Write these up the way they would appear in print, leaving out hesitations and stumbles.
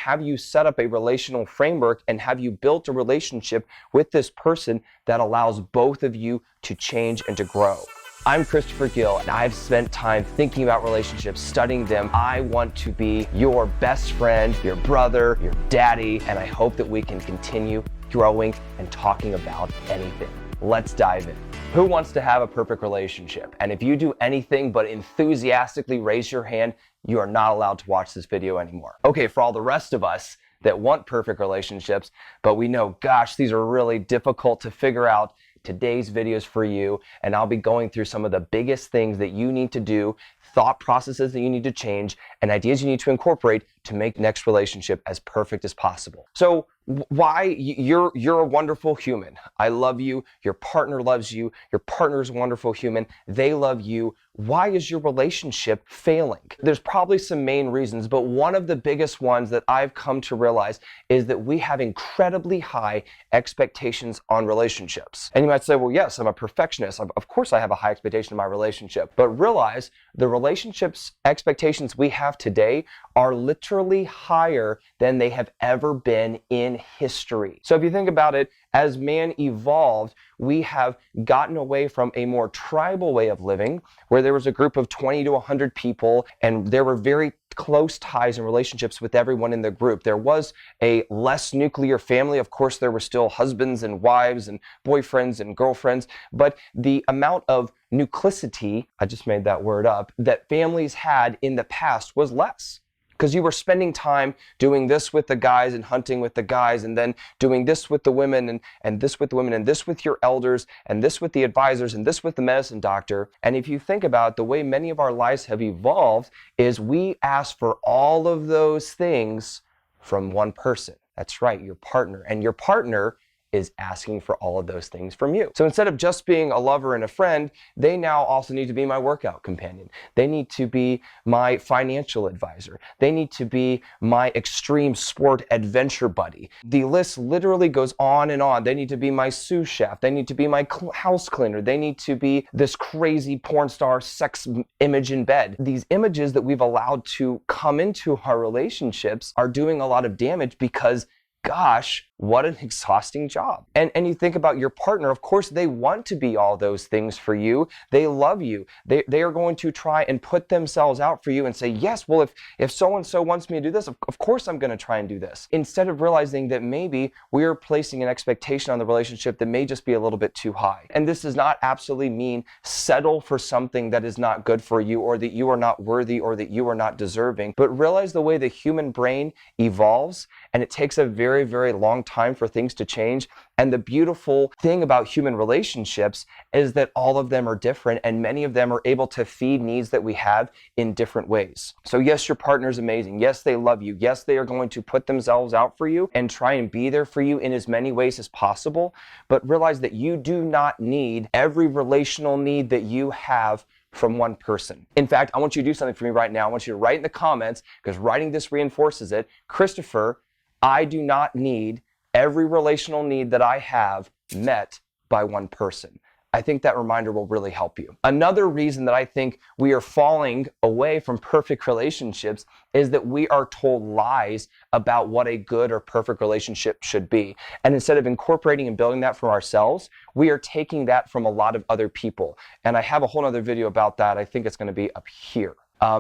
have you set up a relational framework and have you built a relationship with this person that allows both of you to change and to grow? I'm Christopher Gill, and I've spent time thinking about relationships, studying them. I want to be your best friend, your brother, your daddy, and I hope that we can continue growing and talking about anything. Let's dive in. Who wants to have a perfect relationship? And if you do anything but enthusiastically raise your hand, you are not allowed to watch this video anymore. Okay, for all the rest of us that want perfect relationships, but we know, gosh, these are really difficult to figure out, today's video is for you, and I'll be going through some of the biggest things that you need to do, thought processes that you need to change, and ideas you need to incorporate to make next relationship as perfect as possible. So why you're a wonderful human. I love you. Your partner loves you. Your partner is a wonderful human. They love you. Why is your relationship failing? There's probably some main reasons, but one of the biggest ones that I've come to realize is that we have incredibly high expectations on relationships. And you might say, well, yes, I'm a perfectionist. Of course I have a high expectation in my relationship. But realize the relationships expectations we have today are literally higher than they have ever been in history. So if you think about it, as man evolved, we have gotten away from a more tribal way of living where there was a group of 20 to 100 people and there were very close ties and relationships with everyone in the group. There was a less nuclear family. Of course, there were still husbands and wives and boyfriends and girlfriends, but the amount of nucleicity, I just made that word up, that families had in the past was less. Because you were spending time doing this with the guys and hunting with the guys and then doing this with the women and this with the women and this with your elders and this with the advisors and this with the medicine doctor. And if you think about it, the way many of our lives have evolved is we ask for all of those things from one person. That's right, your partner. And your partner is asking for all of those things from you. So instead of just being a lover and a friend, they now also need to be my workout companion. They need to be my financial advisor. They need to be my extreme sport adventure buddy. The list literally goes on and on. They need to be my sous chef. They need to be my house cleaner. They need to be this crazy porn star sex image in bed. These images that we've allowed to come into our relationships are doing a lot of damage because gosh, what an exhausting job. And you think about your partner, of course, they want to be all those things for you. They love you. They are going to try and put themselves out for you and say, yes, well, if so-and-so wants me to do this, of course I'm going to try and do this. Instead of realizing that maybe we're placing an expectation on the relationship that may just be a little bit too high. And this does not absolutely mean settle for something that is not good for you or that you are not worthy or that you are not deserving, but realize the way the human brain evolves and it takes a very, very long time for things to change. And the beautiful thing about human relationships is that all of them are different and many of them are able to feed needs that we have in different ways. So yes, your partner is amazing. Yes, they love you. Yes, they are going to put themselves out for you and try and be there for you in as many ways as possible. But realize that you do not need every relational need that you have from one person. In fact, I want you to do something for me right now. I want you to write in the comments, because writing this reinforces it. Christopher, I do not need every relational need that I have met by one person. I think that reminder will really help you. Another reason that I think we are falling away from perfect relationships is that we are told lies about what a good or perfect relationship should be. And instead of incorporating and building that for ourselves, we are taking that from a lot of other people. And I have a whole other video about that. I think it's going to be up here.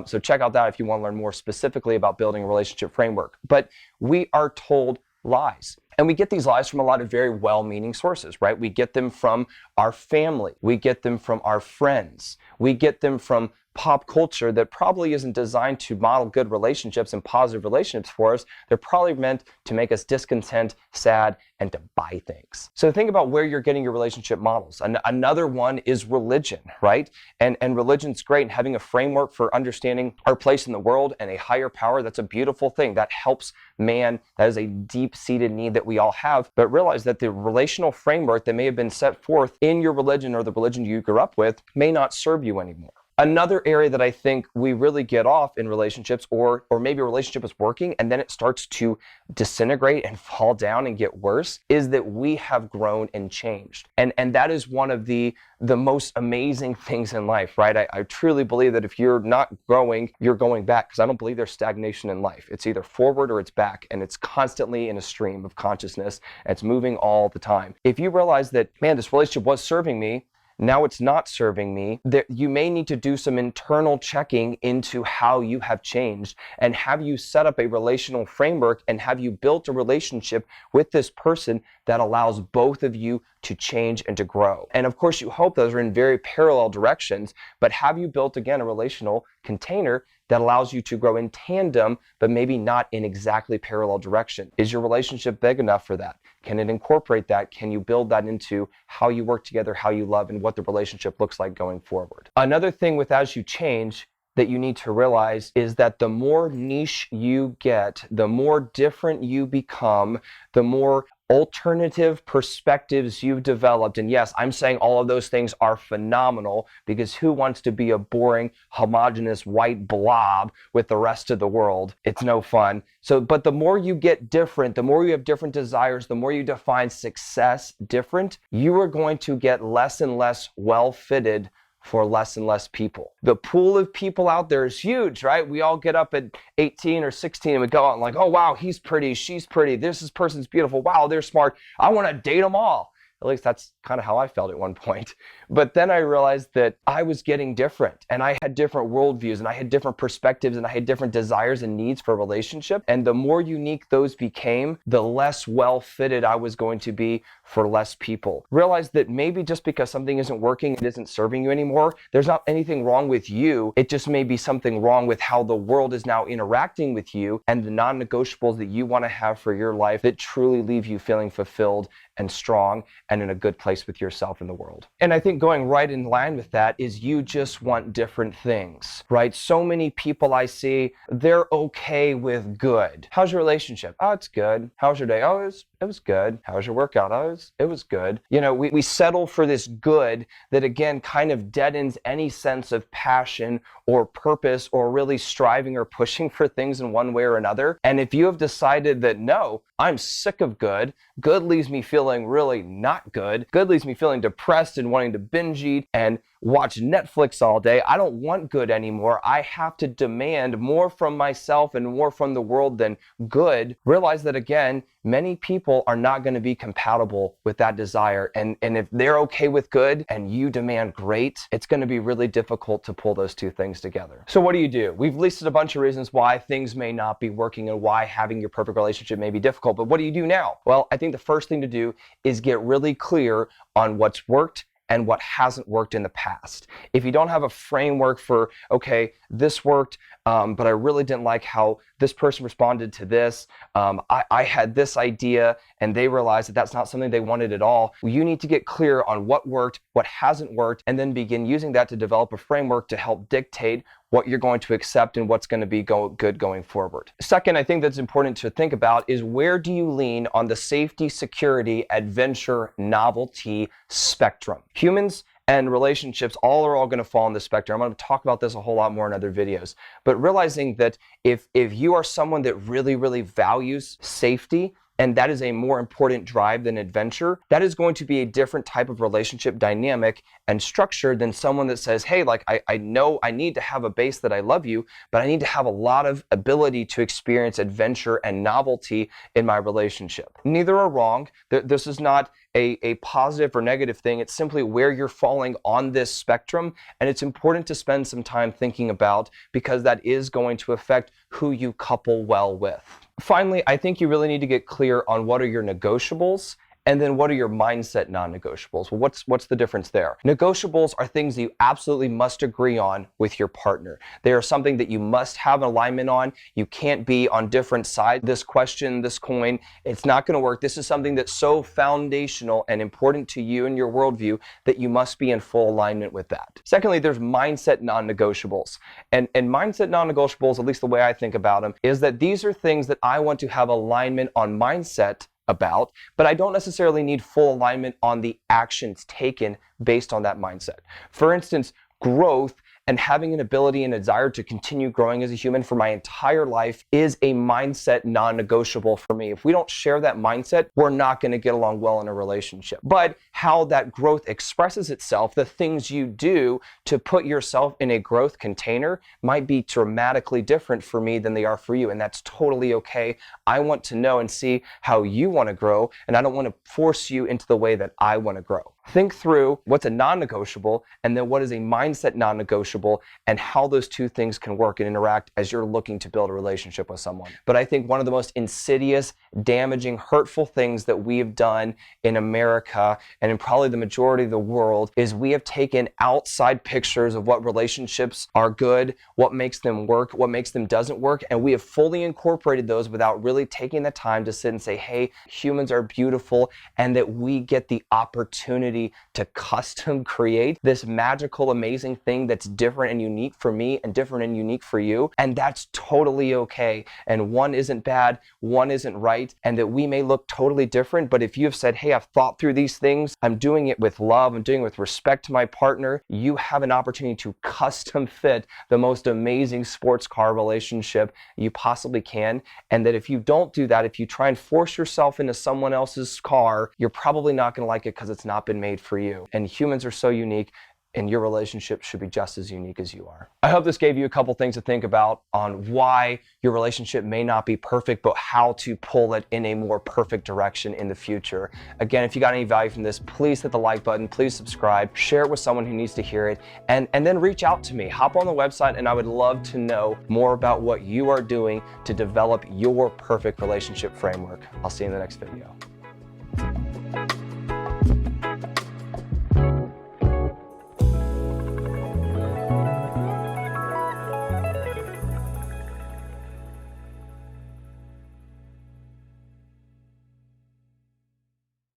So check out that if you want to learn more specifically about building a relationship framework. But we are told lies. And we get these lies from a lot of very well-meaning sources, right? We get them from our family. We get them from our friends. We get them from pop culture that probably isn't designed to model good relationships and positive relationships for us. They're probably meant to make us discontent, sad, and to buy things. So think about where you're getting your relationship models. Another one is religion, right? And religion's great, and having a framework for understanding our place in the world and a higher power, that's a beautiful thing. That helps man. That is a deep-seated need that we all have. But realize that the relational framework that may have been set forth in your religion or the religion you grew up with may not serve you anymore. Another area that I think we really get off in relationships, or maybe a relationship is working and then it starts to disintegrate and fall down and get worse, is that we have grown and changed. And that is one of the most amazing things in life, right? I truly believe that if you're not growing, you're going back, because I don't believe there's stagnation in life. It's either forward or it's back, and it's constantly in a stream of consciousness, and it's moving all the time. If you realize that, man, this relationship was serving me, now it's not serving me, that you may need to do some internal checking into how you have changed, and have you set up a relational framework, and have you built a relationship with this person that allows both of you to change and to grow. And of course, you hope those are in very parallel directions, but have you built, again, a relational container that allows you to grow in tandem, but maybe not in exactly parallel direction? Is your relationship big enough for that? Can it incorporate that? Can you build that into how you work together, how you love, and what the relationship looks like going forward? Another thing with as you change that you need to realize is that the more niche you get, the more different you become, the more alternative perspectives you've developed. And yes, I'm saying all of those things are phenomenal, because who wants to be a boring, homogenous white blob with the rest of the world? It's no fun. So, but the more you get different, the more you have different desires, the more you define success different, you are going to get less and less well-fitted for less and less people. The pool of people out there is huge, right? We all get up at 18 or 16 and we go out and like, oh, wow, he's pretty, she's pretty, this person's beautiful, wow, they're smart, I want to date them all. At least that's kind of how I felt at one point. But then I realized that I was getting different, and I had different worldviews, and I had different perspectives, and I had different desires and needs for a relationship. And the more unique those became, the less well-fitted I was going to be for less people. Realized that maybe just because something isn't working, it isn't serving you anymore, there's not anything wrong with you. It just may be something wrong with how the world is now interacting with you, and the non-negotiables that you want to have for your life that truly leave you feeling fulfilled and strong and in a good place with yourself in the world. And I think going right in line with that is you just want different things, right? So many people I see, they're okay with good. How's your relationship? Oh, it's good. How's your day? Oh, it was good. How's your workout? Oh, it was good. You know, we settle for this good that, again, kind of deadens any sense of passion or purpose or really striving or pushing for things in one way or another. And if you have decided that, no, I'm sick of good, good leaves me feeling really not good, good leaves me feeling depressed and wanting to binge eat and watch Netflix all day, I don't want good anymore, I have to demand more from myself and more from the world than good, realize that, again, many people are not going to be compatible with that desire. And if they're okay with good and you demand great, it's going to be really difficult to pull those two things together. So what do? We've listed a bunch of reasons why things may not be working and why having your perfect relationship may be difficult, but what do you do now? Well, I think the first thing to do is get really clear on what's worked and what hasn't worked in the past. If you don't have a framework for, okay, this worked, but I really didn't like how this person responded to this. I had this idea and they realized that that's not something they wanted at all. You need to get clear on what worked, what hasn't worked, and then begin using that to develop a framework to help dictate what you're going to accept and what's going to be good going forward. Second, I think that's important to think about is, where do you lean on the safety, security, adventure, novelty spectrum? Humans and relationships are all going to fall on the spectrum. I'm going to talk about this a whole lot more in other videos. But realizing that if you are someone that really, really values safety, and that is a more important drive than adventure, that is going to be a different type of relationship dynamic and structure than someone that says, hey, like I know I need to have a base that I love you, but I need to have a lot of ability to experience adventure and novelty in my relationship. Neither are wrong. This is not a positive or negative thing. It's simply where you're falling on this spectrum, and it's important to spend some time thinking about, because that is going to affect who you couple well with. Finally, I think you really need to get clear on what are your negotiables, and then what are your mindset non-negotiables? Well, what's the difference there? Negotiables are things that you absolutely must agree on with your partner. They are something that you must have an alignment on. You can't be on different sides. This question, this coin, it's not going to work. This is something that's so foundational and important to you and your worldview that you must be in full alignment with that. Secondly, there's mindset non-negotiables. And mindset non-negotiables, at least the way I think about them, is that these are things that I want to have alignment on mindset about, but I don't necessarily need full alignment on the actions taken based on that mindset. For instance, growth and having an ability and a desire to continue growing as a human for my entire life is a mindset non-negotiable for me. If we don't share that mindset, we're not going to get along well in a relationship. But how that growth expresses itself, the things you do to put yourself in a growth container might be dramatically different for me than they are for you, and that's totally okay. I want to know and see how you want to grow, and I don't want to force you into the way that I want to grow. Think through what's a non-negotiable and then what is a mindset non-negotiable, and how those two things can work and interact as you're looking to build a relationship with someone. But I think one of the most insidious, damaging, hurtful things that we have done in America and in probably the majority of the world is we have taken outside pictures of what relationships are good, what makes them work, what makes them doesn't work, and we have fully incorporated those without really taking the time to sit and say, hey, humans are beautiful, and that we get the opportunity to custom create this magical, amazing thing that's different and unique for me and different and unique for you. And that's totally okay. And one isn't bad, one isn't right, and that we may look totally different. But if you've said, hey, I've thought through these things, I'm doing it with love, I'm doing it with respect to my partner, you have an opportunity to custom fit the most amazing sports car relationship you possibly can. And that if you don't do that, if you try and force yourself into someone else's car, you're probably not going to like it because it's not been made for you. And humans are so unique, and your relationship should be just as unique as you are. I hope this gave you a couple things to think about on why your relationship may not be perfect, but how to pull it in a more perfect direction in the future. Again, if you got any value from this, please hit the like button, please subscribe, share it with someone who needs to hear it, and then reach out to me. Hop on the website, and I would love to know more about what you are doing to develop your perfect relationship framework. I'll see you in the next video.